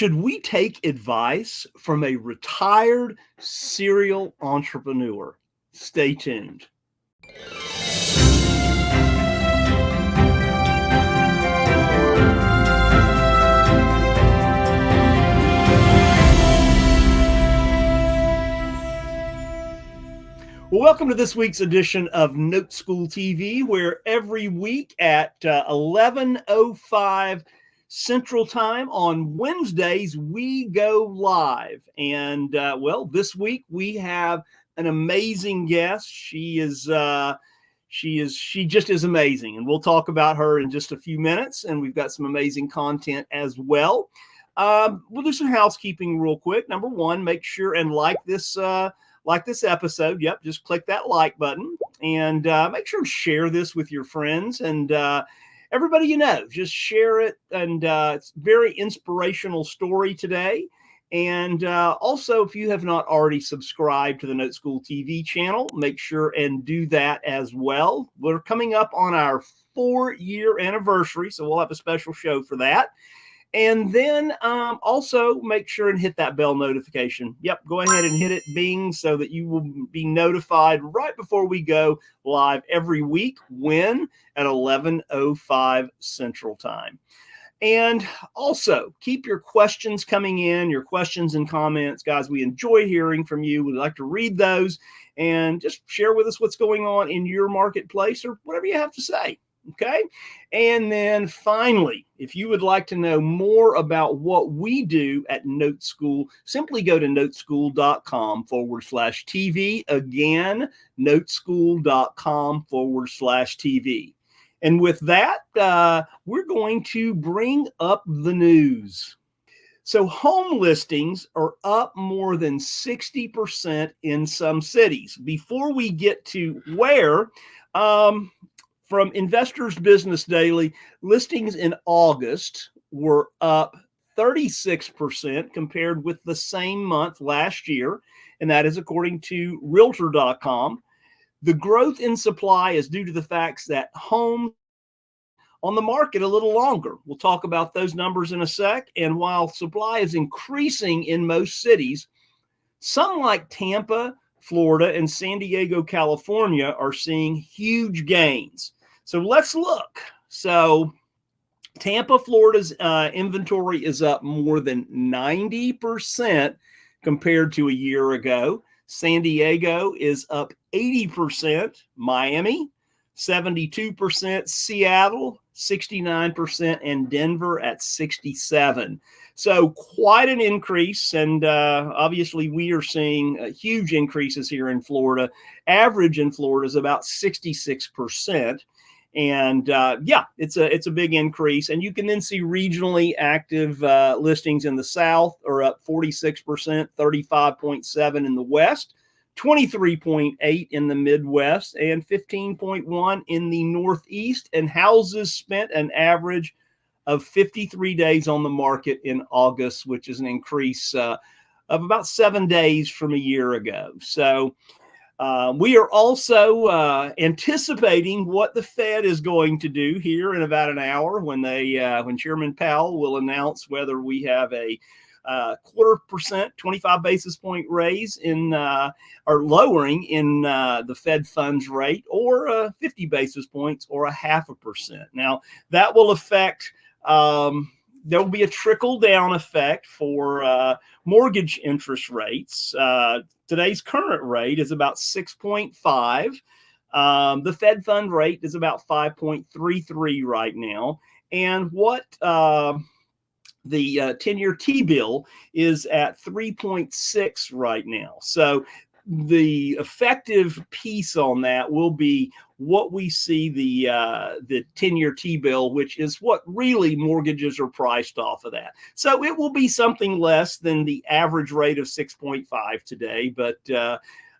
Should we take advice from a retired serial entrepreneur? Stay tuned. Well, welcome to this week's edition of NoteSchool TV, where every week at 11:05 Central Time on Wednesdays, we go live. And well, this week we have an amazing guest. She just is amazing, and we'll talk about her in just a few minutes. And we've got some amazing content as well. We'll do some housekeeping real quick. Number one, make sure and like this episode. Yep, just click that like button, and make sure to share this with your friends and everybody you know. Just share it, and it's a very inspirational story today. And also, if you have not already subscribed to the NoteSchool TV channel, make sure and do that as well. We're coming up on our 4-year anniversary, so we'll have a special show for that. And then also make sure and hit that bell notification. Yep, go ahead and hit it, bing, so that you will be notified right before we go live every week. When? At 11:05 Central Time. And also keep your questions coming in, your questions and comments. Guys, we enjoy hearing from you. We'd like to read those, and just share with us what's going on in your marketplace or whatever you have to say. Okay. And then finally, if you would like to know more about what we do at NoteSchool, simply go to noteschool.com/TV. Again, noteschool.com/TV. And with that, we're going to bring up the news. So home listings are up more than 60% in some cities. Before we get to where, from Investors Business Daily, listings in August were up 36% compared with the same month last year, and that is according to Realtor.com. The growth in supply is due to the fact that homes on the market a little longer. We'll talk about those numbers in a sec. And while supply is increasing in most cities, some like Tampa, Florida, and San Diego, California are seeing huge gains. So let's look. So Tampa, Florida's inventory is up more than 90% compared to a year ago. San Diego is up 80%. Miami, 72%. Seattle, 69%. And Denver at 67%. So quite an increase. And obviously we are seeing huge increases here in Florida. Average in Florida is about 66%. And yeah, it's a big increase. And you can then see regionally active listings in the South are up 46%, 35.7 in the West, 23.8 in the Midwest, and 15.1 in the Northeast. And houses spent an average of 53 days on the market in August, which is an increase of about 7 days from a year ago. So we are also anticipating what the Fed is going to do here in about an hour when Chairman Powell will announce whether we have a 0.25%, 25 basis point raise in or lowering in the Fed funds rate, or 50 basis points, or 0.5%. Now that will affect. There will be a trickle down effect for mortgage interest rates. Today's current rate is about 6.5. The Fed fund rate is about 5.33 right now. And what the 10-year T-bill is at 3.6 right now. So the effective piece on that will be what we see the 10-year T-bill, which is what really mortgages are priced off of that. So it will be something less than the average rate of 6.5 today, but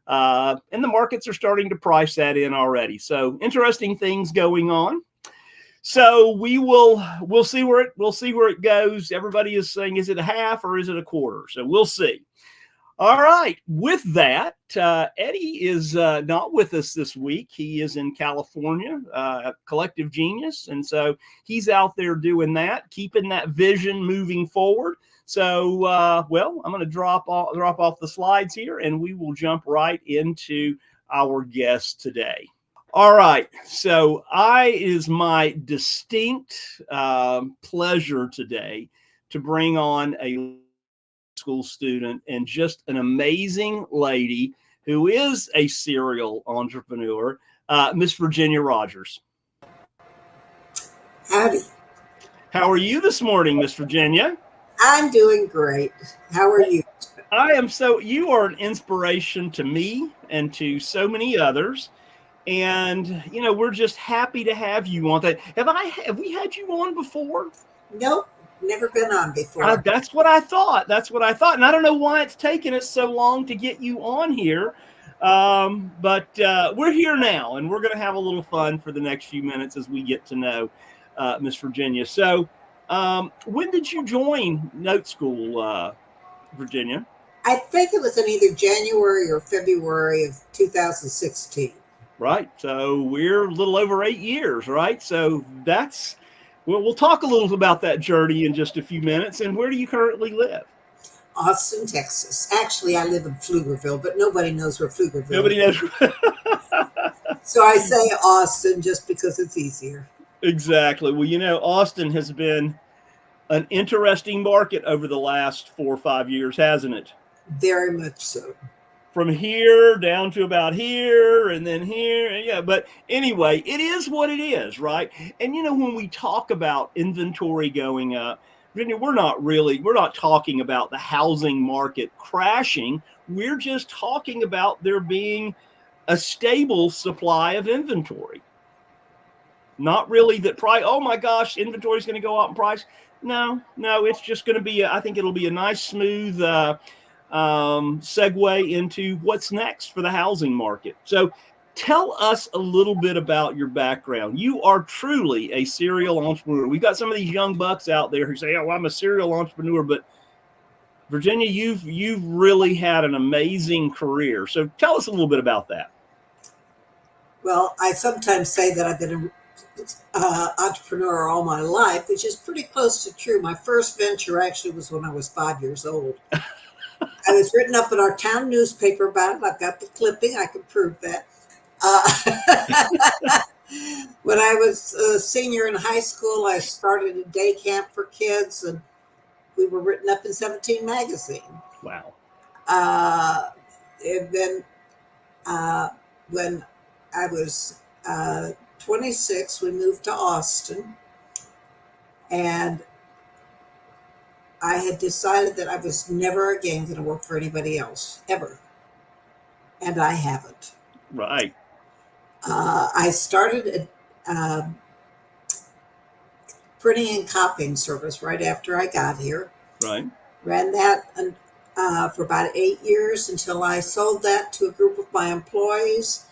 and the markets are starting to price that in already. So interesting things going on. So we'll see where it goes. Everybody is saying, is it a half or is it a quarter? So we'll see. All right. With that, Eddie is not with us this week. He is in California, Collective Genius. And so he's out there doing that, keeping that vision moving forward. So, well, I'm going to drop off the slides here, and we will jump right into our guest today. All right. So it is my distinct pleasure today to bring on a school student and just an amazing lady who is a serial entrepreneur, Miss Virginia Rogers. Howdy. How are you this morning, Miss Virginia? I'm doing great. How are you? You are an inspiration to me and to so many others. And, we're just happy to have you on that. Have we had you on before? Nope, never been on before. That's what I thought. And I don't know why it's taken us so long to get you on here. But we're here now, and we're going to have a little fun for the next few minutes as we get to know Miss Virginia. So when did you join NoteSchool, Virginia? I think it was in either January or February of 2016. Right. So we're a little over 8 years, right? So we'll talk a little about that journey in just a few minutes. And where do you currently live? Austin, Texas. Actually, I live in Pflugerville, but nobody knows where Pflugerville is. Nobody knows. So I say Austin just because it's easier. Exactly. Well, Austin has been an interesting market over the last 4 or 5 years, hasn't it? Very much so. From here down to about here and then here. Yeah. But anyway, it is what it is, right? And, when we talk about inventory going up, Virginia, we're not talking about the housing market crashing. We're just talking about there being a stable supply of inventory. Not really that price, oh my gosh, inventory is going to go up in price. No, it's just going to be, I think it'll be a nice, smooth segue into what's next for the housing market. So tell us a little bit about your background. You are truly a serial entrepreneur. We've got some of these young bucks out there who say, oh, I'm a serial entrepreneur, but Virginia, you've really had an amazing career. So tell us a little bit about that. Well, I sometimes say that I've been an entrepreneur all my life, which is pretty close to true. My first venture actually was when I was 5 years old. I was written up in our town newspaper about it. I've got the clipping. I can prove that. When I was a senior in high school, I started a day camp for kids, and we were written up in 17 magazine. Wow. And then when I was 26, we moved to Austin, and I had decided that I was never again going to work for anybody else, ever. And I haven't. Right. I started a printing and copying service right after I got here. Right. Ran that for about 8 years until I sold that to a group of my employees.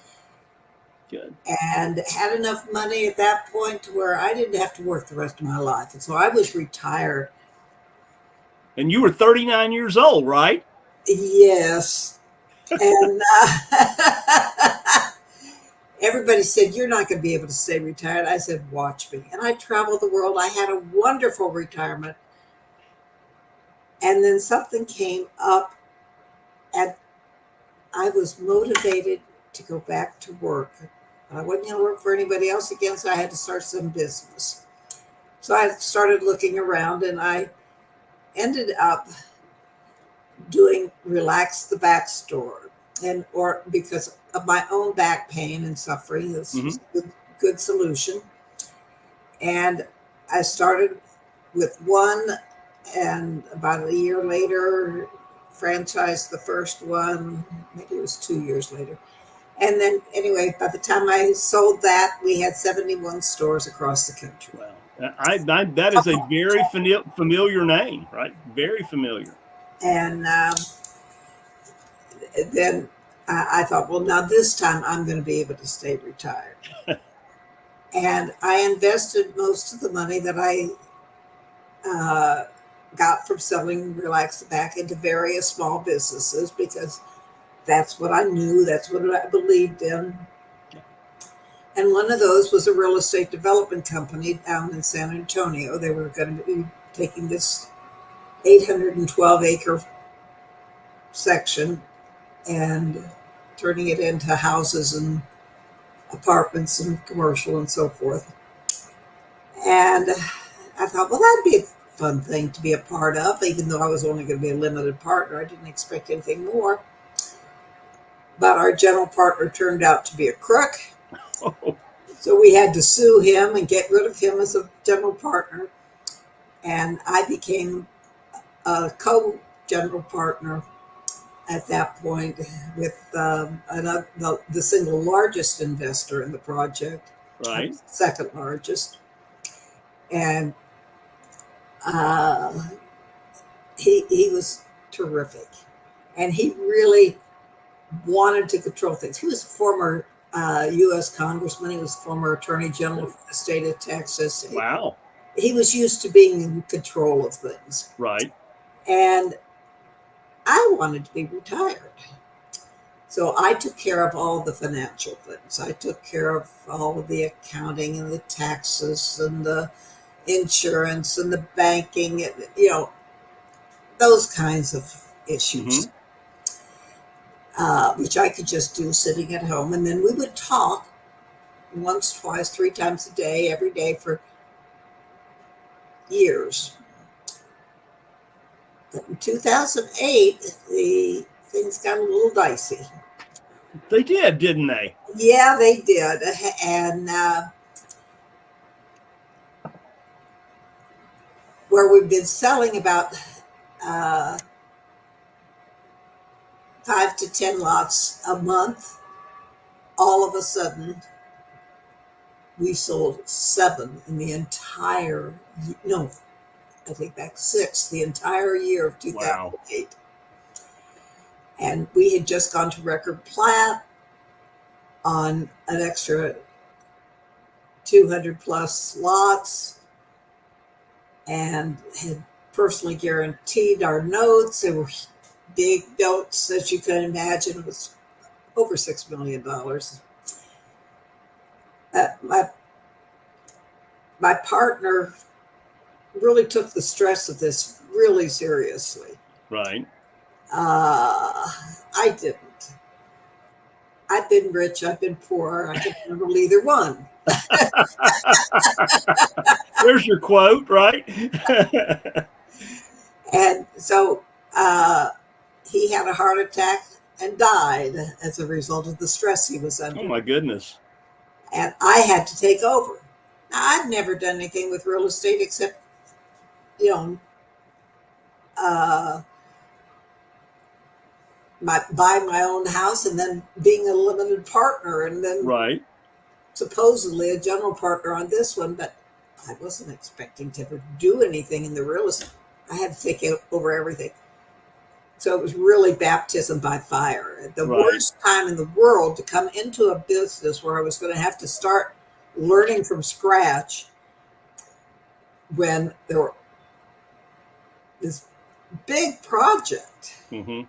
Good. And had enough money at that point to where I didn't have to work the rest of my life. And so I was retired. And you were 39 years old, right? Yes. And everybody said, you're not going to be able to stay retired. I said, watch me. And I traveled the world. I had a wonderful retirement. And then something came up, and I was motivated to go back to work. I wasn't going to work for anybody else again, so I had to start some business. So I started looking around, and I ended up doing Relax the Back store, or because of my own back pain and suffering. This was a good solution. And I started with one, and about a year later, franchised the first one. Maybe it was 2 years later. And then, anyway, by the time I sold that, we had 71 stores across the country. Wow. That is a very familiar name, right? Very familiar. And then I thought, well, now this time I'm going to be able to stay retired. And I invested most of the money that I got from selling Relax the Back into various small businesses, because that's what I knew. That's what I believed in. And one of those was a real estate development company down in San Antonio. They were going to be taking this 812-acre section and turning it into houses and apartments and commercial and so forth. And I thought, well, that'd be a fun thing to be a part of, even though I was only going to be a limited partner. I didn't expect anything more. But our general partner turned out to be a crook. Oh. So we had to sue him and get rid of him as a general partner. And I became a co-general partner at that point with the single largest investor in the project. Right. Second largest. And he was terrific. And he really wanted to control things. He was a former U.S. congressman. He was former attorney general for the state of Texas. Wow. He was used to being in control of things. Right. And I wanted to be retired. So I took care of all the financial things. I took care of all of the accounting and the taxes and the insurance and the banking, and, those kinds of issues, which I could just do sitting at home. And then we would talk once, twice, 3 times a day, every day for years. But in 2008, the things got a little dicey. They did, didn't they? Yeah, they did. And where we've been selling about 5 to 10 lots a month, all of a sudden we sold 7 in the entire, no, I take back 6, the entire year of 2008. Wow. And we had just gone to record plat on an extra 200 plus lots and had personally guaranteed our notes. They were big notes, as you can imagine. It was over $6 million. My partner really took the stress of this really seriously. Right. I didn't. I've been rich, I've been poor, I can handle either one. There's your quote, right? And so he had a heart attack and died as a result of the stress he was under. Oh, my goodness. And I had to take over. Now, I'd never done anything with real estate except, buying my own house and then being a limited partner and then right. supposedly a general partner on this one, but I wasn't expecting to ever do anything in the real estate. I had to take over everything. So it was really baptism by fire. The worst time in the world to come into a business where I was going to have to start learning from scratch when there were this big project. Mm-hmm.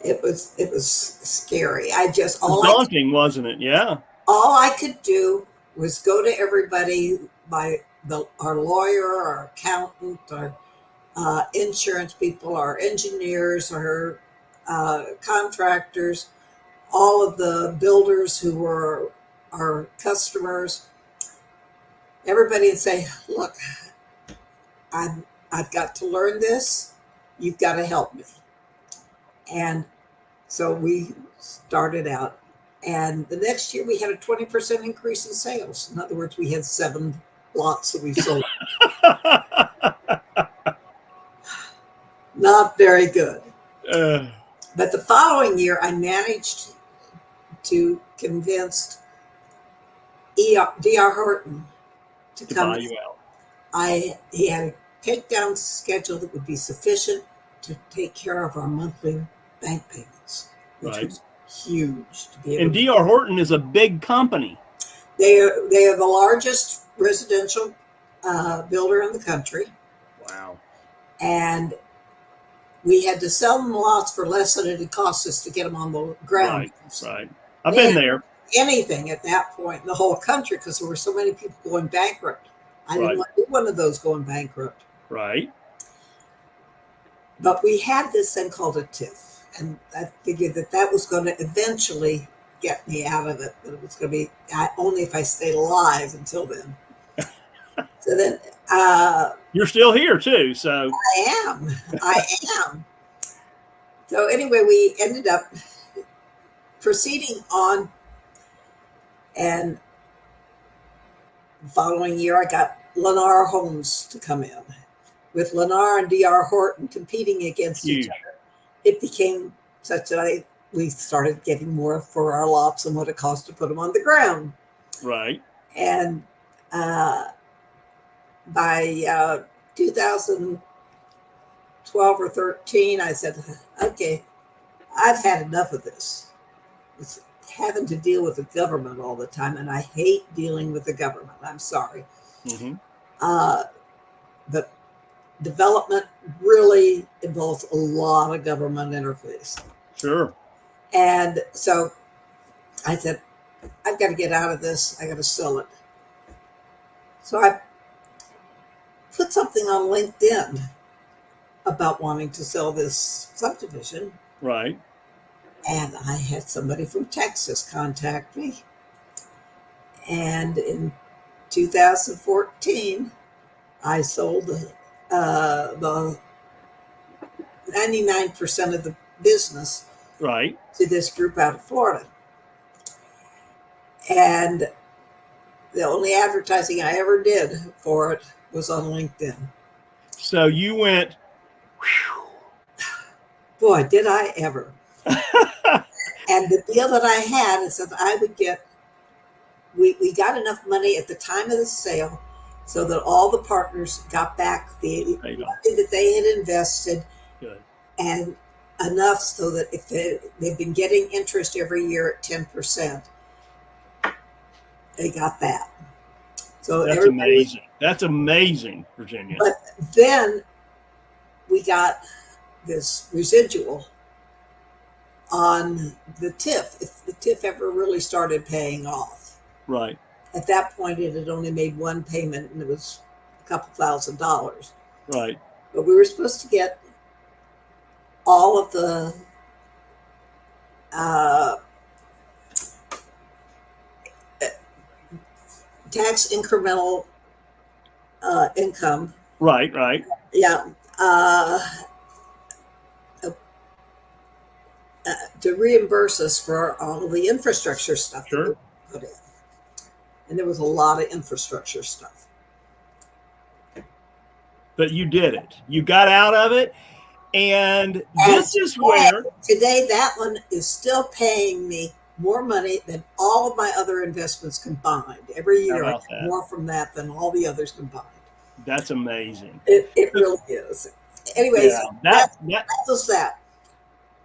It was scary. Daunting, wasn't it? Yeah. All I could do was go to everybody, our lawyer, our accountant, our insurance people, our engineers, our contractors, all of the builders who were our customers, everybody, and say, look, I've got to learn this. You've got to help me. And so we started out. And the next year we had a 20% increase in sales. In other words, we had 7 lots that we sold. Not very good. But the following year, I managed to convince D.R. Horton to come. Buy you out. He had a takedown schedule that would be sufficient to take care of our monthly bank payments, which was huge to be able. And D.R. Horton is a big company. They are the largest residential builder in the country. Wow. And we had to sell them lots for less than it had cost us to get them on the ground. Right. I've been there. anything at that point in the whole country because there were so many people going bankrupt. I didn't Right. want to be one of those going bankrupt. Right. But we had this thing called a TIF, and I figured that was going to eventually get me out of it. But it was going to be only if I stayed alive until then. So then, you're still here too. So I am. So anyway, we ended up proceeding on, and the following year, I got Lennar Homes to come in. With Lennar and D.R. Horton competing against each other, it became such that we started getting more for our lots than what it cost to put them on the ground. Right. And by 2012 or 13, I said, okay, I've had enough of this. It's having to deal with the government all the time, and I hate dealing with the government. I'm sorry. Mm-hmm. But development really involves a lot of government interface. Sure. And so I said, I've got to get out of this. I got to sell it. So I put something on LinkedIn about wanting to sell this subdivision. Right. And I had somebody from Texas contact me. And in 2014, I sold the 99% of the business Right. to this group out of Florida. And the only advertising I ever did for it was on LinkedIn. So you went, boy, did I ever. And the deal that I had is that I would get, we got enough money at the time of the sale so that all the partners got back the money that they had invested. Good. And enough so that if they've been getting interest every year at 10%, they got that. So that's amazing. That's amazing, Virginia. But then we got this residual on the TIF, if the TIF ever really started paying off. Right. At that point, it had only made one payment, and it was a couple $1,000s. Right. But we were supposed to get all of the tax incremental income. Right. Right. Yeah. To reimburse us for all of the infrastructure stuff. Sure. That we put in. And there was a lot of infrastructure stuff. But you did it. You got out of it. And this is where today that one is still paying me more money than all of my other investments combined. Every year I get more from that than all the others combined. That's amazing. It really is. Anyways, yeah, that was that.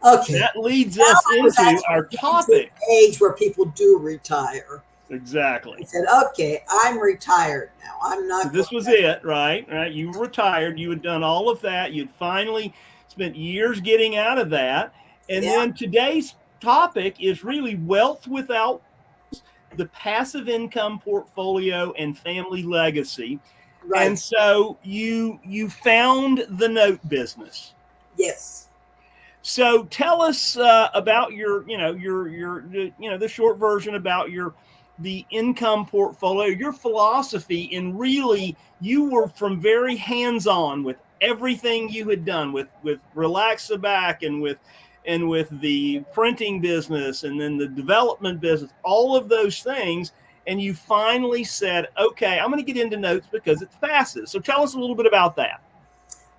Okay. That leads us into our topic. Age where people do retire. Exactly. I said, okay, I'm retired now. I'm not. So this was it, right? Right. You were retired. You had done all of that. You'd finally spent years getting out of that. And then today's topic is really wealth without the passive income portfolio and family legacy. Right. And so you found the note business. Yes. So tell us about the short version about the income portfolio, your philosophy, and really you were from very hands-on with everything you had done with Relax the Back and with the printing business and then the development business, all of those things. And you finally said, okay, I'm going to get into notes because it's passive. So tell us a little bit about that.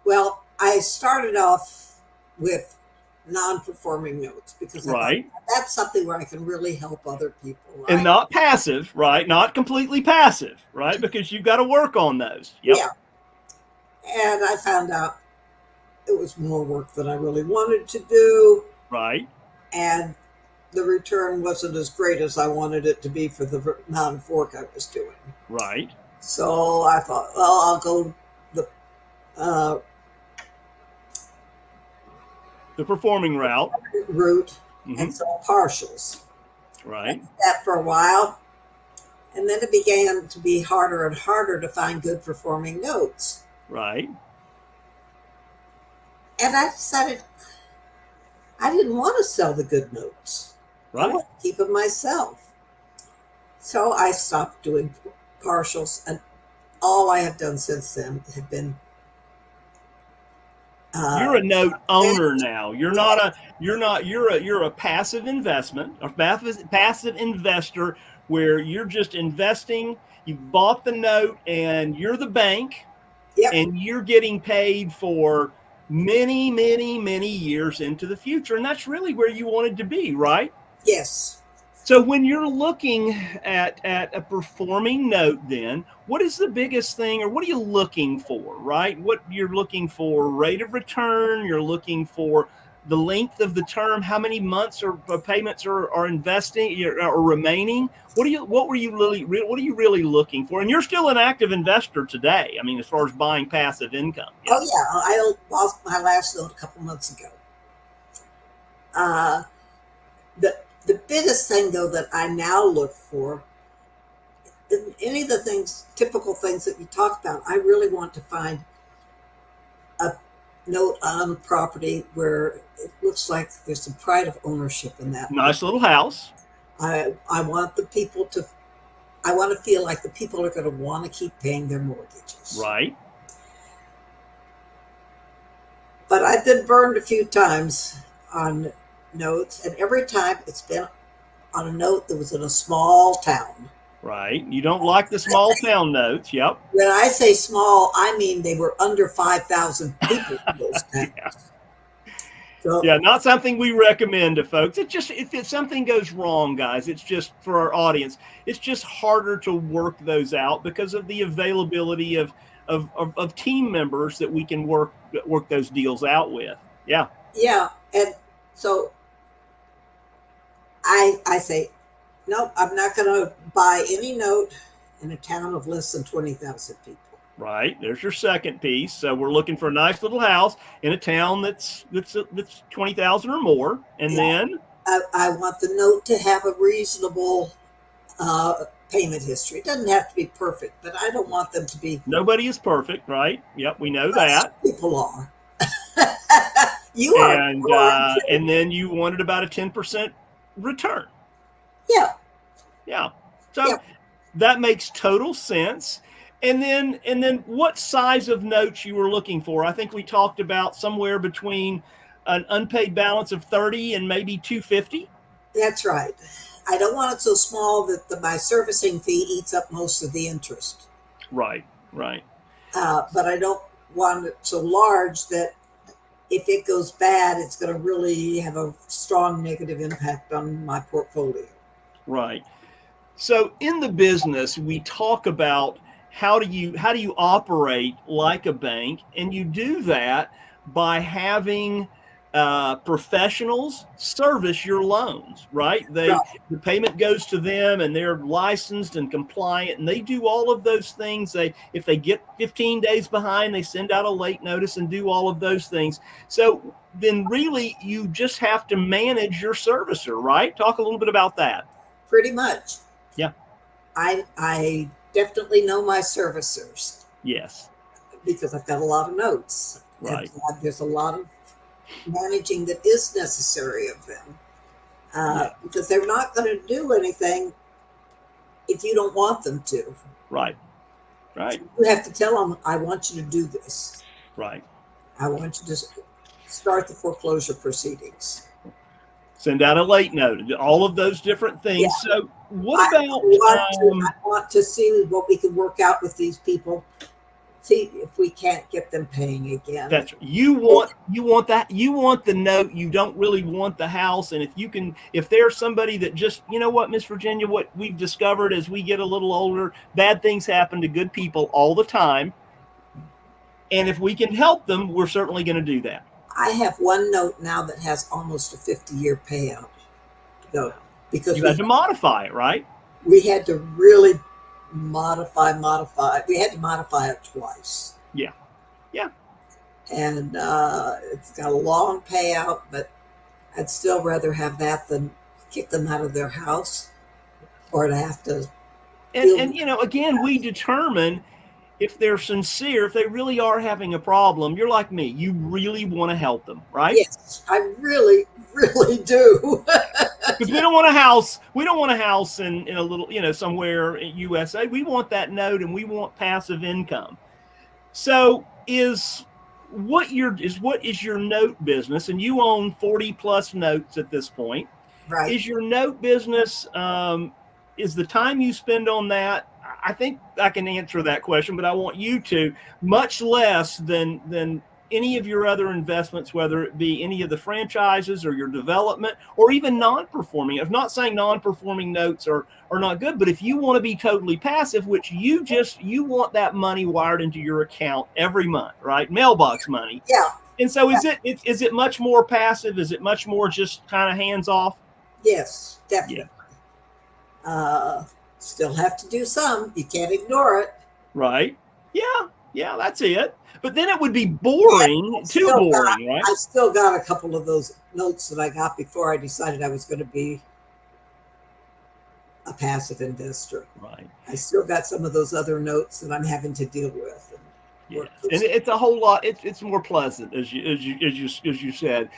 Well, I started off with non-performing notes because I thought that's something where I can really help other people. Right? And not passive, right? Not completely passive, right? Because you've got to work on those. Yep. Yeah. And I found out it was more work than I really wanted to do. Right. And the return wasn't as great as I wanted it to be for the amount of work I was doing. Right. So I thought, well, I'll go the performing route and sell partials. Right. That for a while. And then it began to be harder and harder to find good performing notes. Right. And I decided I didn't want to sell the good notes. I Right. want to keep them myself. So I stopped doing partials, and all I have done since then have been You're a note owner managed. now. You're a passive investment, a passive investor where you're just investing. You bought the note and you're the bank Yep. and you're getting paid for many, many, many years into the future. And that's really where you wanted to be, right? Yes. So when you're looking at a performing note, then what is the biggest thing, or what are you looking for, right? What you're looking for, rate of return, you're looking for the length of the term, how many months or payments are investing or remaining. What are you really looking for? And you're still an active investor today. I mean, as far as buying passive income. Yeah. Oh yeah, I lost my last note a couple months ago. The biggest thing though that I now look for, in any of the things, typical things that you talk about, I really want to find a note on property where it looks like there's some pride of ownership in that. Nice little house. I want the people to, I want to feel like the people are going to want to keep paying their mortgages. Right. But I've been burned a few times on notes, and every time it's been on a note that was in a small town. Right. You don't like the small town notes. Yep. When I say small, I mean they were under 5,000 people in those towns. Yeah. So, Yeah, not something we recommend to folks. It's just, if something goes wrong, guys, it's just, for our audience, it's just harder to work those out because of the availability of team members that we can work those deals out with. Yeah. Yeah. And so I say, nope, I'm not going to buy any note in a town of less than 20,000 people. Right. There's your second piece. So we're looking for a nice little house in a town that's 20,000 or more. And Yeah. then I want the note to have a reasonable payment history. It doesn't have to be perfect, but I don't want them to be. Nobody is perfect, right? Yep, we know that. People are. You are. And then you wanted about a 10% return. Yeah. Yeah. So yeah. That makes total sense. And then what size of notes you were looking for? I think we talked about somewhere between an unpaid balance of 30 and maybe 250. That's right. I don't want it so small that my servicing fee eats up most of the interest. Right, right. But I don't want it so large that if it goes bad, it's going to really have a strong negative impact on my portfolio. Right. So in the business, we talk about how do you operate like a bank, and you do that by having professionals service your loans, right? The payment goes to them, and they're licensed and compliant, and they do all of those things. If they get 15 days behind, they send out a late notice and do all of those things. So then really you just have to manage your servicer, right? Talk a little bit about that. Pretty much. Yeah. I definitely know my servicers. Yes. Because I've got a lot of notes. Right. And there's a lot of managing that is necessary of them. Because they're not going to do anything if you don't want them to. Right. Right. You have to tell them, I want you to do this. Right. I want you to start the foreclosure proceedings. Send out a late note, all of those different things. Yeah. So what about I want to see what we can work out with these people. See if we can't get them paying again. That's you want the note. You don't really want the house. And if there's somebody that just, you know what, Miss Virginia, what we've discovered as we get a little older, bad things happen to good people all the time. And if we can help them, we're certainly going to do that. I have one note now that has almost a 50-year payout to go because you had to modify it, right? We had to really modify. We had to modify it twice. Yeah. Yeah. And it's got a long payout, but I'd still rather have that than kick them out of their house or to have to. And again, we determine if they're sincere, if they really are having a problem. You're like me. You really want to help them, right? Yes, I really, really do. Because we don't want a house. We don't want a house in a little, somewhere in USA. We want that note, and we want passive income. So what is your note business? And you own 40 plus notes at this point. Right. Is your note business, is the time you spend on that, I think I can answer that question, but I want you to, much less than any of your other investments, whether it be any of the franchises or your development or even non-performing. I'm not saying non-performing notes are not good, but if you want to be totally passive, which you want that money wired into your account every month, right? Mailbox money. Yeah. And so is it much more passive? Is it much more just kind of hands off? Yes, definitely. Yeah. Still have to do some. You can't ignore it. Right. Yeah, that's it. But then it would be boring, too boring, right? I still got a couple of those notes that I got before I decided I was going to be a passive investor. Right. I still got some of those other notes that I'm having to deal with. And it's a whole lot. It's more pleasant, as you said.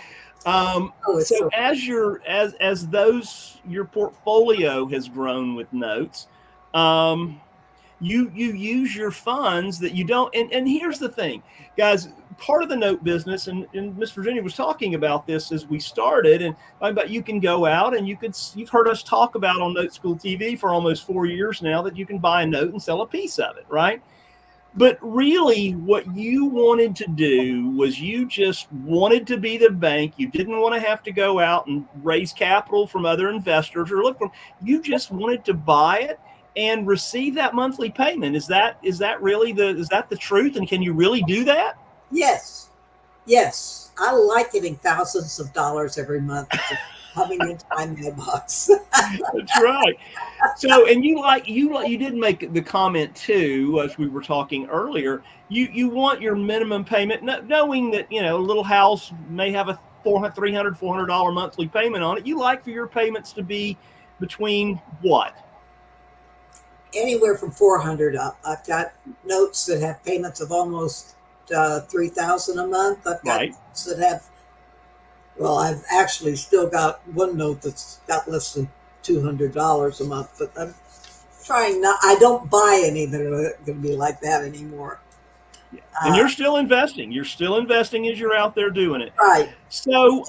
So as your portfolio has grown with notes, you use your funds that you don't. And here's the thing, guys. Part of the note business, and Miss Virginia was talking about this as we started, and about you can go out and you've heard us talk about on NoteSchool TV for almost 4 years now that you can buy a note and sell a piece of it, right? But really, what you wanted to do was you just wanted to be the bank. You didn't want to have to go out and raise capital from other investors or look for. You just wanted to buy it and receive that monthly payment. Is that really the truth? And can you really do that? Yes. I like getting thousands of dollars every month coming into my mailbox. That's right. So, and you did make the comment too, as we were talking earlier, you want your minimum payment, knowing that, a little house may have a $400 monthly payment on it. You like for your payments to be between what? Anywhere from $400 up. I've got notes that have payments of almost $3,000 a month. I've got notes that have, well, I've actually still got one note that's got less than $200 a month, but I'm trying not. I don't buy any that are going to be like that anymore. Yeah. And you're still investing. You're still investing as you're out there doing it. Right. So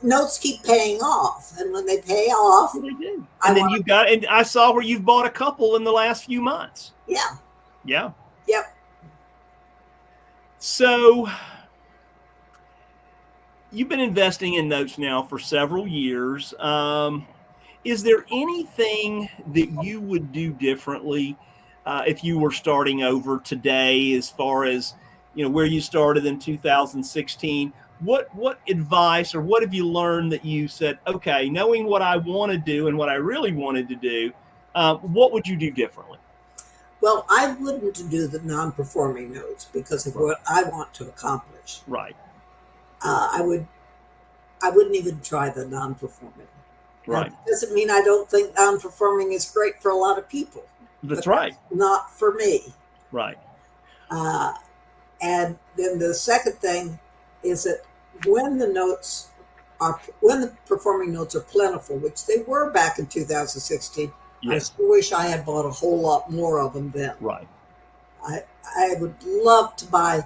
notes keep paying off, and when they pay off, they do. And then and I saw where you've bought a couple in the last few months. Yeah. Yeah. Yep. So you've been investing in notes now for several years. Is there anything that you would do differently if you were starting over today, as far as where you started in 2016? What advice or what have you learned that you said, okay, knowing what I want to do and what I really wanted to do, what would you do differently? Well, I wouldn't do the non-performing notes because of what I want to accomplish. Right. I wouldn't even try the non-performing. Right. That doesn't mean I don't think non-performing is great for a lot of people. That's right. Not for me. Right. And then the second thing is that when the performing notes are plentiful, which they were back in 2016, yes. I still wish I had bought a whole lot more of them then. Right. I would love to buy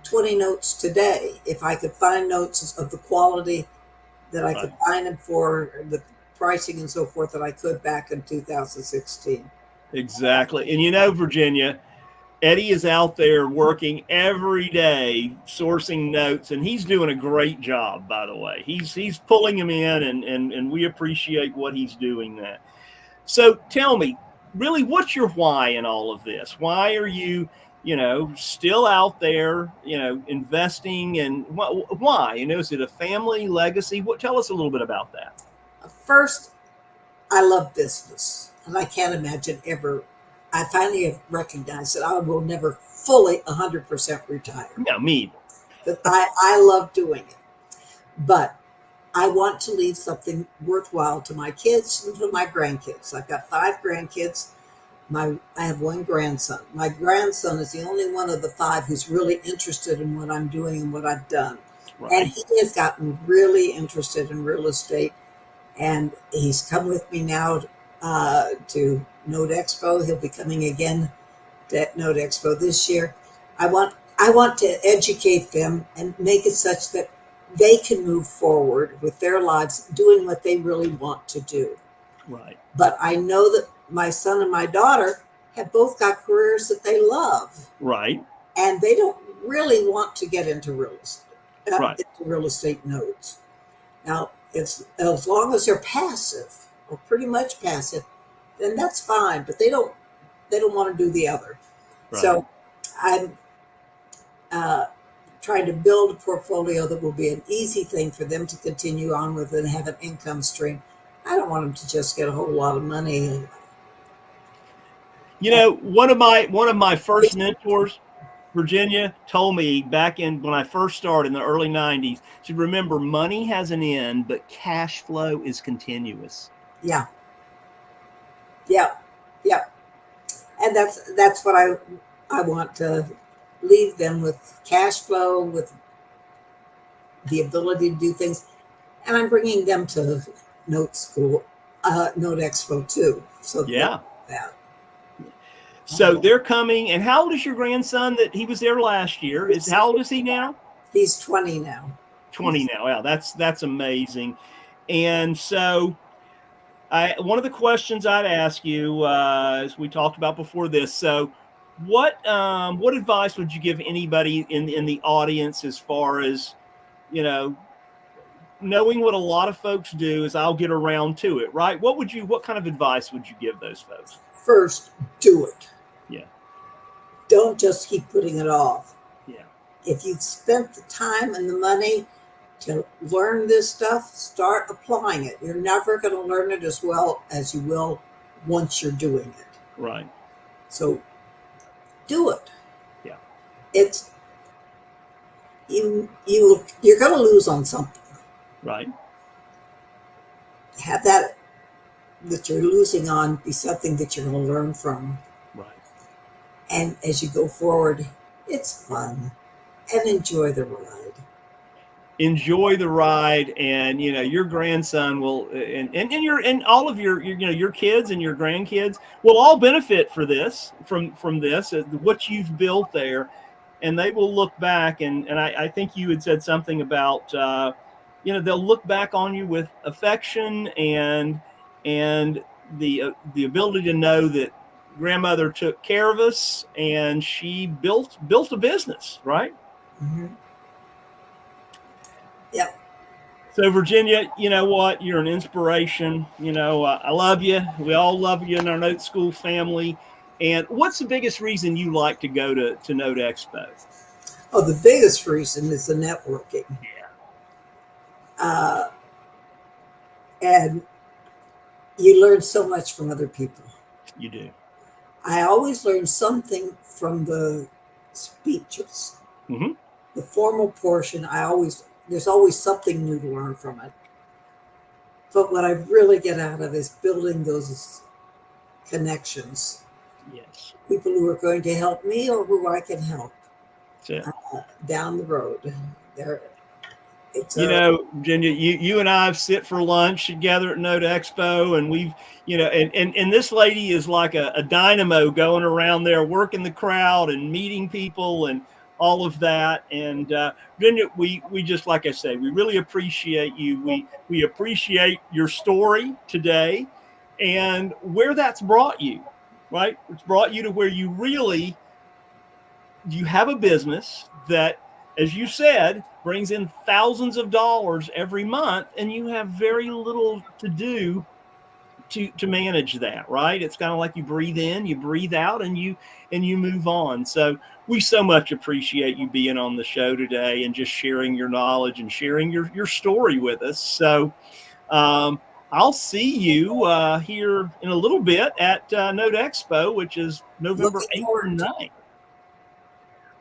20 notes today if I could find notes of the quality that I could find them for, the pricing and so forth that I could back in 2016. Exactly. And Virginia, Eddie is out there working every day sourcing notes, and he's doing a great job, by the way. He's pulling them in, and we appreciate what he's doing that. So tell me, really, what's your why in all of this? Why are you still out there, investing, and why? Is it a family legacy? Tell us a little bit about that. First, I love business, and I can't imagine ever. I finally have recognized that I will never fully 100% retire. No, me either. But I love doing it. But I want to leave something worthwhile to my kids and to my grandkids. I've got 5 grandkids. I have 1 grandson. My grandson is the only one of the 5 who's really interested in what I'm doing and what I've done. Right. And he has gotten really interested in real estate. And he's come with me now to Note Expo. He'll be coming again to Note Expo this year. I want to educate them and make it such that they can move forward with their lives doing what they really want to do. Right. But I know that my son and my daughter have both got careers that they love. Right. And they don't really want to get into real estate, Right. into real estate notes. Now, as long as they're passive or pretty much passive, then that's fine. But they don't want to do the other. Right. So I'm trying to build a portfolio that will be an easy thing for them to continue on with and have an income stream. I don't want them to just get a whole lot of money. You know, one of my first mentors, Virginia, told me back when I first started in the early 90s, she said, remember, money has an end, but cash flow is continuous. Yeah. And that's what I want to leave them with: cash flow, with the ability to do things. And I'm bringing them to Note Expo too. So yeah. That. So they're coming. And how old is your grandson that he was there last year? How old is he now? He's 20 now. 20 now. Wow, that's amazing. And so one of the questions I'd ask you, as we talked about before this, so what advice would you give anybody in the audience as far as, you know, knowing what a lot of folks do is I'll get around to it, right? What kind of advice would you give those folks? First, do it. Yeah. Don't just keep putting it off. Yeah. If you've spent the time and the money to learn this stuff, start applying it. You're never going to learn it as well as you will once you're doing it. Right. So do it. Yeah. It's you're going to lose on something. Right. Have that you're losing on be something that you're going to learn from. Right. And as you go forward, it's fun, and enjoy the ride. Enjoy the ride, and you know your grandson will, and all of your kids and your grandkids will all benefit from this, what you've built there, and they will look back, and I think you had said something about they'll look back on you with affection and the ability to know that grandmother took care of us and she built a business, right? Mm-hmm. Yep. So Virginia, you know what? You're an inspiration. You know, I love you. We all love you in our Note School family. And what's the biggest reason you like to go to Note Expo? Oh, the biggest reason is the networking. Yeah. And you learn so much from other people. You do. I always learn something from the speeches. Mm-hmm. The formal portion, there's always something new to learn from it. But what I really get out of is building those connections. Yes. People who are going to help me or who I can help down the road. Virginia, you and I sit for lunch together at Note Expo, and we've, and this lady is like a dynamo going around there, working the crowd and meeting people and all of that. And Virginia, we just, like I say, we really appreciate you. We appreciate your story today and where that's brought you, right? It's brought you to where you have a business that, as you said, brings in thousands of dollars every month, and you have very little to do to manage that, right? It's kind of like you breathe in, you breathe out, and you move on. So we so much appreciate you being on the show today and just sharing your knowledge and sharing your story with us. So I'll see you here in a little bit at Note Expo, which is November 8th and 9th.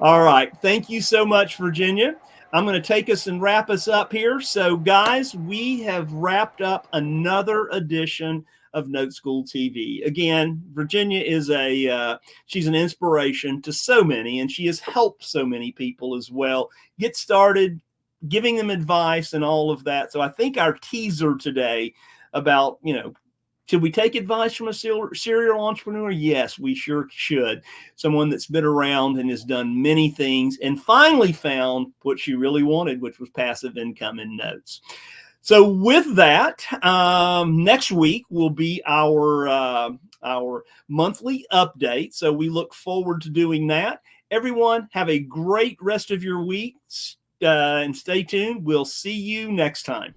All right. Thank you so much, Virginia. I'm going to take us and wrap us up here. So, guys, we have wrapped up another edition of NoteSchool TV. Again, Virginia is she's an inspiration to so many, and she has helped so many people as well get started, giving them advice and all of that. So I think our teaser today about, should we take advice from a serial entrepreneur? Yes, we sure should. Someone that's been around and has done many things and finally found what she really wanted, which was passive income in notes. So with that, next week will be our monthly update. So we look forward to doing that. Everyone, have a great rest of your week and stay tuned. We'll see you next time.